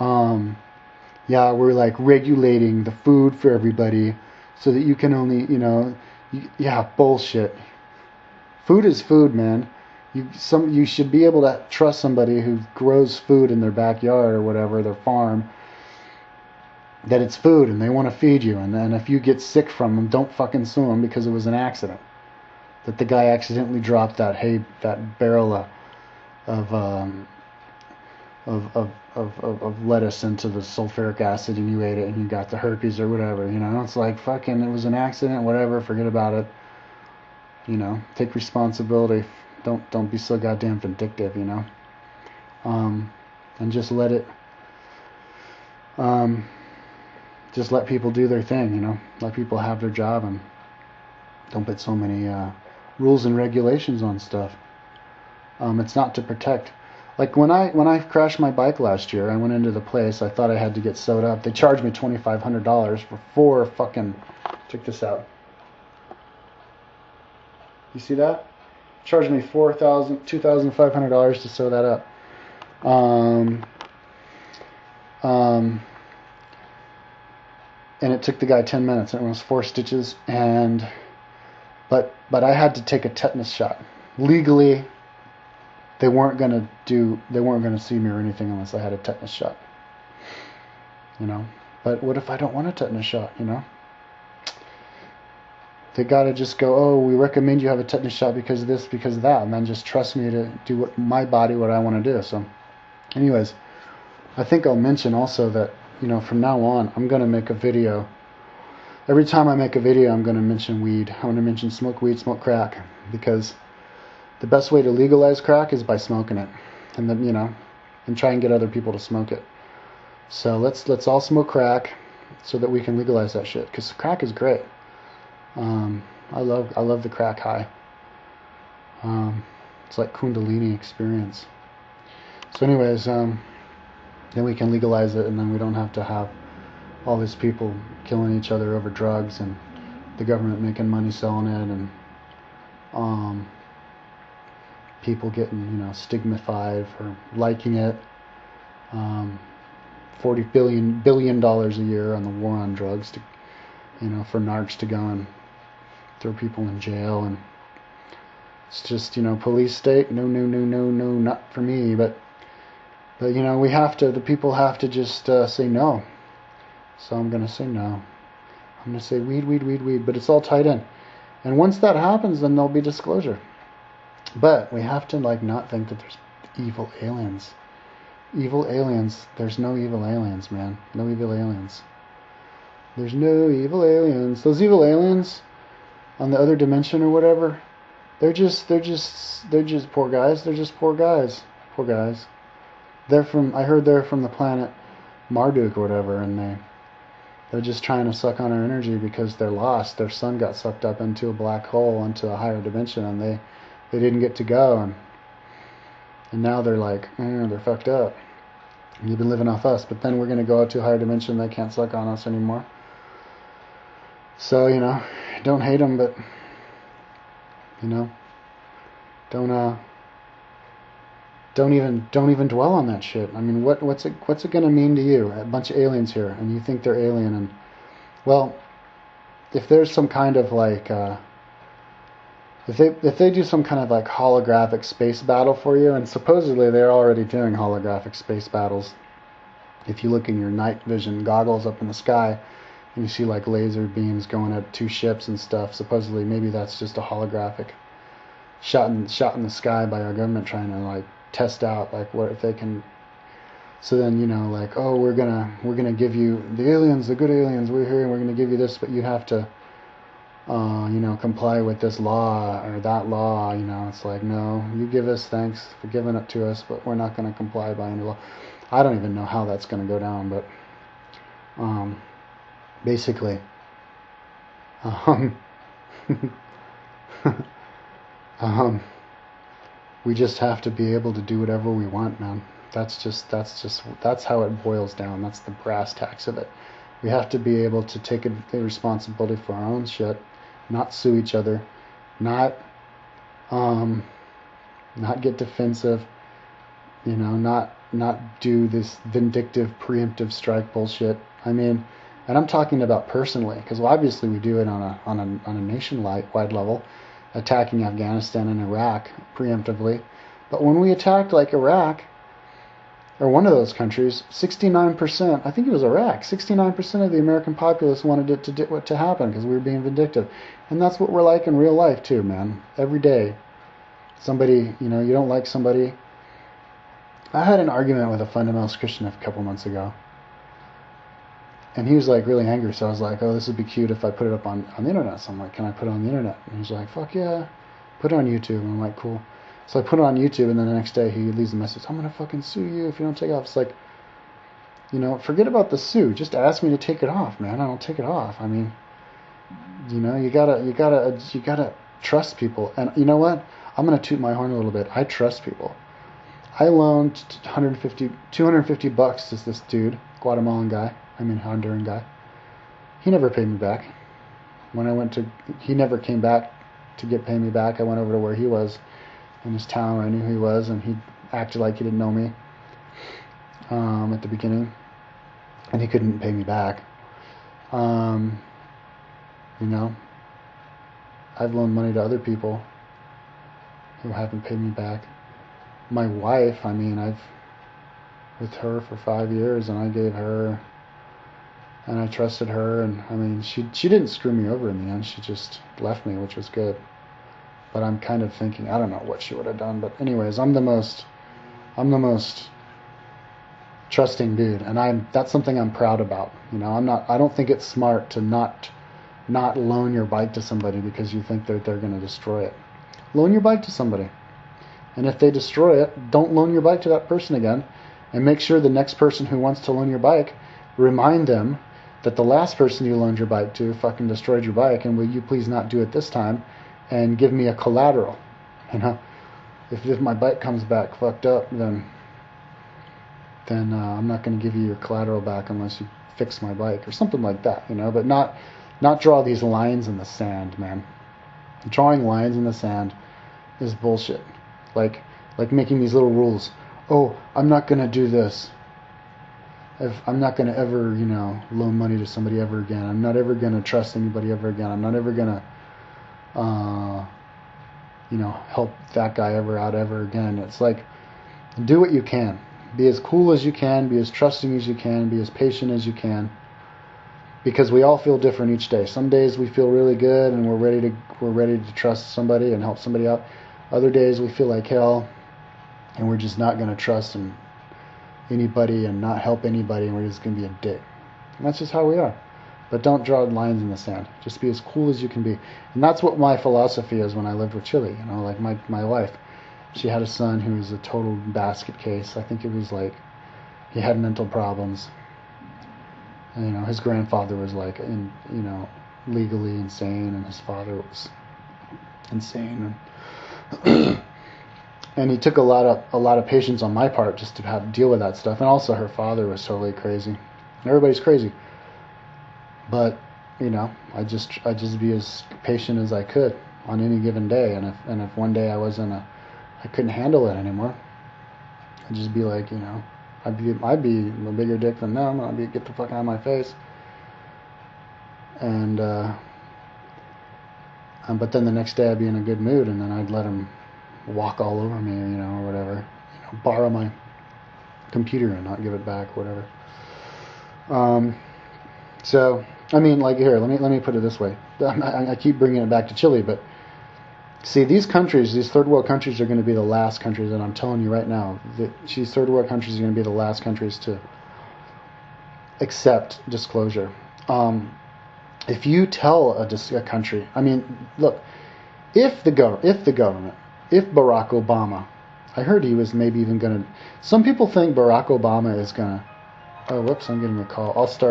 Um, yeah, we're like regulating the food for everybody so that you can only, yeah, bullshit. Food is food, man. You should be able to trust somebody who grows food in their backyard or whatever, their farm, that it's food and they want to feed you. And then if you get sick from them, don't fucking sue them because it was an accident. That the guy accidentally dropped that barrel of of lettuce into the sulfuric acid and you ate it and you got the herpes or whatever. It's like fucking, it was an accident, whatever. Forget about it. Take responsibility. Don't be so goddamn vindictive. And just let it. Just let people do their thing. Let people have their job and don't put so many rules and regulations on stuff. It's not to protect. Like when I crashed my bike last year, I went into the place. I thought I had to get sewed up. They charged me $2,500 for 4 fucking. Check this out. You see that? Charged me $2,500 to sew that up. And it took the guy 10 minutes. And it was 4 stitches. But I had to take a tetanus shot. Legally, they weren't gonna see me or anything unless I had a tetanus shot. But what if I don't want a tetanus shot? They gotta just go, oh, we recommend you have a tetanus shot because of this, because of that, and then just trust me to do what I want to do. So, anyways, I think I'll mention also that from now on, I'm gonna make a video. Every time I make a video, I'm gonna mention weed. I'm gonna mention smoke weed, smoke crack, because the best way to legalize crack is by smoking it, and then and try and get other people to smoke it. So let's all smoke crack, so that we can legalize that shit. Because crack is great. I love the crack high. It's like Kundalini experience. So, anyways, then we can legalize it, and then we don't have to have all these people killing each other over drugs and the government making money selling it, and people getting stigmatized for liking it. $40 billion a year on the war on drugs to for narcs to go and throw people in jail, and it's just police state. No, not for me. But the people have to just say no. So I'm gonna say no. I'm gonna say weed, but it's all tied in. And once that happens, then there'll be disclosure. But we have to not think that there's evil aliens. Evil aliens. There's no evil aliens, man. No evil aliens. There's no evil aliens. Those evil aliens on the other dimension or whatever, they're just poor guys. They're just poor guys. Poor guys. I heard they're from the planet Marduk or whatever, and they're just trying to suck on our energy because they're lost. Their sun got sucked up into a black hole, into a higher dimension, and they didn't get to go, and now they're like, they're fucked up. You've been living off us, but then we're going to go out to a higher dimension. They can't suck on us anymore. So, don't hate them, but, don't even dwell on that shit. I mean, what's it going to mean to you? A bunch of aliens here, and you think they're alien, and, well, if there's some kind of if they do some kind of holographic space battle for you, and supposedly they're already doing holographic space battles. If you look in your night vision goggles up in the sky, and you see laser beams going at 2 ships and stuff, supposedly maybe that's just a holographic shot in the sky by our government trying to test out what if they can. So then oh, we're gonna give you the aliens, the good aliens, we're here and we're gonna give you this, but you have to comply with this law or that law. It's no, you give us, thanks for giving it to us, but we're not going to comply by any law. I don't even know how that's going to go down, but basically, we just have to be able to do whatever we want, man. That's how it boils down. That's the brass tacks of it. We have to be able to take the responsibility for our own shit, not sue each other, not get defensive, not do this vindictive, preemptive strike bullshit. I mean, and I'm talking about personally, because obviously we do it on a nationwide level, attacking Afghanistan and Iraq preemptively. But when we attacked like Iraq, or one of those countries, 69%, I think it was Iraq, 69% of the American populace wanted it to happen because we were being vindictive. And that's what we're like in real life too, man. Every day, somebody, you don't like somebody. I had an argument with a fundamentalist Christian a couple months ago. And he was like really angry, so I was like, oh, this would be cute if I put it up on the internet. So I'm like, can I put it on the internet? And he's like, fuck yeah, put it on YouTube. And I'm like, cool. So I put it on YouTube, and then the next day he leaves a message, I'm going to fucking sue you if you don't take it off. It's like, forget about the sue. Just ask me to take it off, man. I don't take it off. I mean, you gotta trust people. And you know what? I'm going to toot my horn a little bit. I trust people. I loaned $250 to this dude, Honduran guy. He never paid me back. He never came back to pay me back. I went over to where he was in his town where I knew who he was, and he acted like he didn't know me at the beginning, and he couldn't pay me back. I've loaned money to other people who haven't paid me back. My wife, I've with her for 5 years, and I gave her, and I trusted her, and she didn't screw me over in the end. She just left me, which was good. But I'm kind of thinking, I don't know what she would have done. But anyways, I'm the most trusting dude, and that's something I'm proud about. I don't think it's smart to not loan your bike to somebody because you think that they're going to destroy it. Loan your bike to somebody. And if they destroy it, don't loan your bike to that person again. And make sure the next person who wants to loan your bike, remind them that the last person you loaned your bike to fucking destroyed your bike, and will you please not do it this time? And give me a collateral. If my bike comes back fucked up, then I'm not going to give you your collateral back unless you fix my bike or something like that, But not draw these lines in the sand, man. Drawing lines in the sand is bullshit. Like making these little rules. Oh, I'm not going to do this. I'm not going to ever, loan money to somebody ever again. I'm not ever going to trust anybody ever again. I'm not ever going to help that guy ever again. It's like, do what you can. Be as cool as you can, be as trusting as you can, be as patient as you can. Because we all feel different each day. Some days we feel really good and we're ready to trust somebody and help somebody out. Other days we feel like hell and we're just not going to trust anybody and not help anybody, and we're just going to be a dick. And that's just how we are. But don't draw lines in the sand. Just be as cool as you can be. And that's what my philosophy is when I lived with Chile. Like my wife, she had a son who was a total basket case. I think it was like he had mental problems. And, his grandfather was like, legally insane, and his father was insane. And he took a lot of patience on my part just to deal with that stuff. And also her father was totally crazy. Everybody's crazy. But, I just be as patient as I could on any given day. And if one day I couldn't handle it anymore, I'd just be like, I'd be a bigger dick than them. I'd be, get the fuck out of my face. And but then the next day I'd be in a good mood, and then I'd let him walk all over me, or whatever. Borrow my computer and not give it back, whatever. So, here, let me put it this way. I keep bringing it back to Chile, but see, these countries, these third world countries are going to be the last countries, and I'm telling you right now, these third world countries are going to be the last countries to accept disclosure. If you tell a country, look, if Barack Obama, I heard he was maybe even going to, some people think Barack Obama is going to, oh, whoops, I'm getting a call. I'll start.